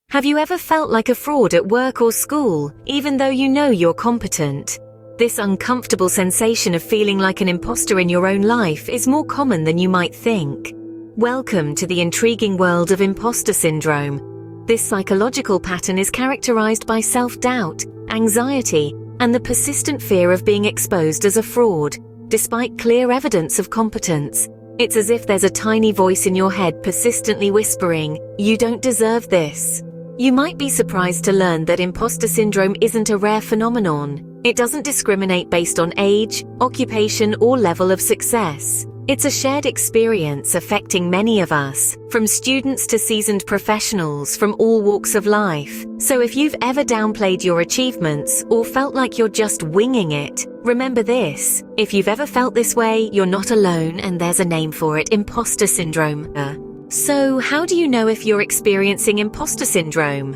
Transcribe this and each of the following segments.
Have you ever felt like a fraud at work or school, even though you know you're competent? This uncomfortable sensation of feeling like an imposter in your own life is more common than you might think. Welcome to the intriguing world of imposter syndrome. This psychological pattern is characterized by self-doubt, anxiety, and the persistent fear of being exposed as a fraud, despite clear evidence of competence. It's as if there's a tiny voice in your head persistently whispering, "You don't deserve this." You might be surprised to learn that imposter syndrome isn't a rare phenomenon. It doesn't discriminate based on age, occupation, or level of success. It's a shared experience affecting many of us, from students to seasoned professionals from all walks of life. So if you've ever downplayed your achievements or felt like you're just winging it, remember this: if you've ever felt this way, you're not alone, and there's a name for it: imposter syndrome. So how do you know if you're experiencing imposter syndrome?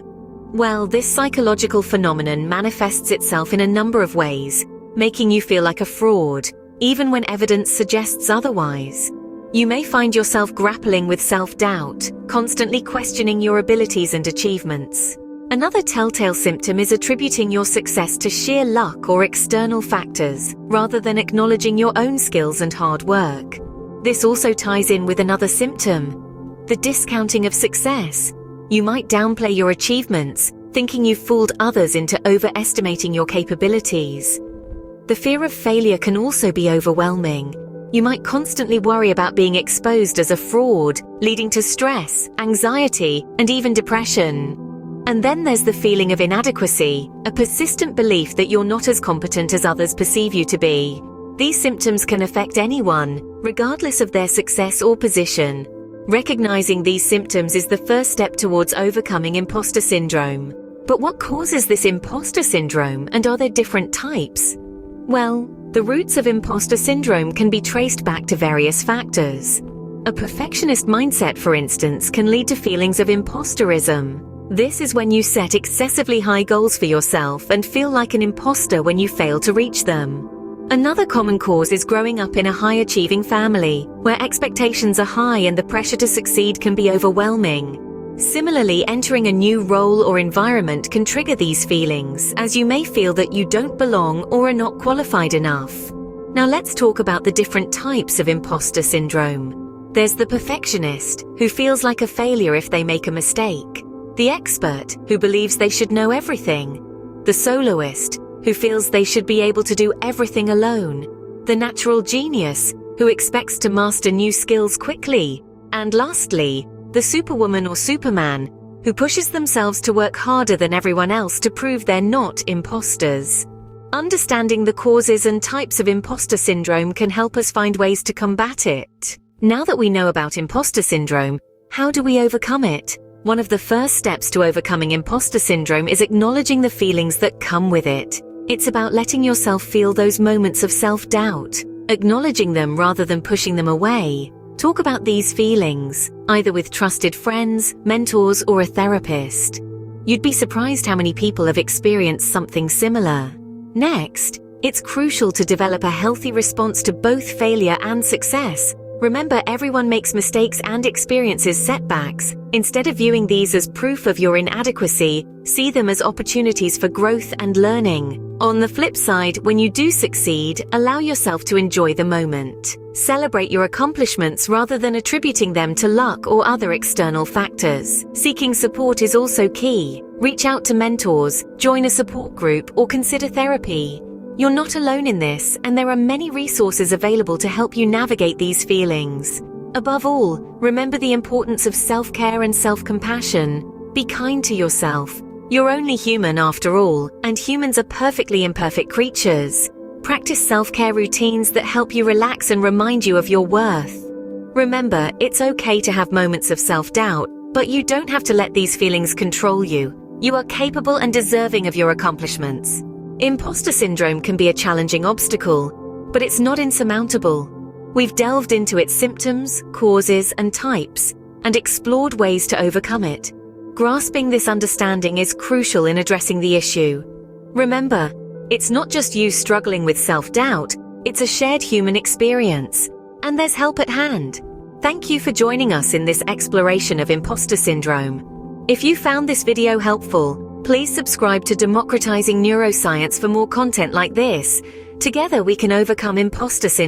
Well, this psychological phenomenon manifests itself in a number of ways, making you feel like a fraud, even when evidence suggests otherwise. You may find yourself grappling with self-doubt, constantly questioning your abilities and achievements. Another telltale symptom is attributing your success to sheer luck or external factors, rather than acknowledging your own skills and hard work. This also ties in with another symptom: the discounting of success. You might downplay your achievements, thinking you've fooled others into overestimating your capabilities. The fear of failure can also be overwhelming. You might constantly worry about being exposed as a fraud, leading to stress, anxiety, and even depression. And then there's the feeling of inadequacy, a persistent belief that you're not as competent as others perceive you to be. These symptoms can affect anyone, regardless of their success or position. Recognizing these symptoms is the first step towards overcoming imposter syndrome. But what causes this imposter syndrome, and are there different types? Well, the roots of imposter syndrome can be traced back to various factors. A perfectionist mindset, for instance, can lead to feelings of imposterism. This is when you set excessively high goals for yourself and feel like an imposter when you fail to reach them. Another common cause is growing up in a high-achieving family, where expectations are high and the pressure to succeed can be overwhelming. Similarly, entering a new role or environment can trigger these feelings, as you may feel that you don't belong or are not qualified enough. Now let's talk about the different types of imposter syndrome. There's the perfectionist, who feels like a failure if they make a mistake. The expert, who believes they should know everything. The soloist, who feels they should be able to do everything alone. The natural genius, who expects to master new skills quickly. And lastly, the superwoman or superman, who pushes themselves to work harder than everyone else to prove they're not imposters. Understanding the causes and types of imposter syndrome can help us find ways to combat it. Now that we know about imposter syndrome, how do we overcome it? One of the first steps to overcoming imposter syndrome is acknowledging the feelings that come with it. It's about letting yourself feel those moments of self-doubt, acknowledging them rather than pushing them away. Talk about these feelings, either with trusted friends, mentors, or a therapist. You'd be surprised how many people have experienced something similar. Next, it's crucial to develop a healthy response to both failure and success. Remember, everyone makes mistakes and experiences setbacks. Instead of viewing these as proof of your inadequacy, see them as opportunities for growth and learning. On the flip side, when you do succeed, allow yourself to enjoy the moment. Celebrate your accomplishments rather than attributing them to luck or other external factors. Seeking support is also key. Reach out to mentors, join a support group, or consider therapy. You're not alone in this, and there are many resources available to help you navigate these feelings. Above all, remember the importance of self-care and self-compassion. Be kind to yourself. You're only human after all, and humans are perfectly imperfect creatures. Practice self-care routines that help you relax and remind you of your worth. Remember, it's okay to have moments of self-doubt, but you don't have to let these feelings control you. You are capable and deserving of your accomplishments. Imposter syndrome can be a challenging obstacle, but it's not insurmountable. We've delved into its symptoms, causes, and types, and explored ways to overcome it. Grasping this understanding is crucial in addressing the issue. Remember, it's not just you struggling with self-doubt, it's a shared human experience, and there's help at hand. Thank you for joining us in this exploration of imposter syndrome. If you found this video helpful, please subscribe to Democratizing Neuroscience for more content like this. Together we can overcome imposter syndrome.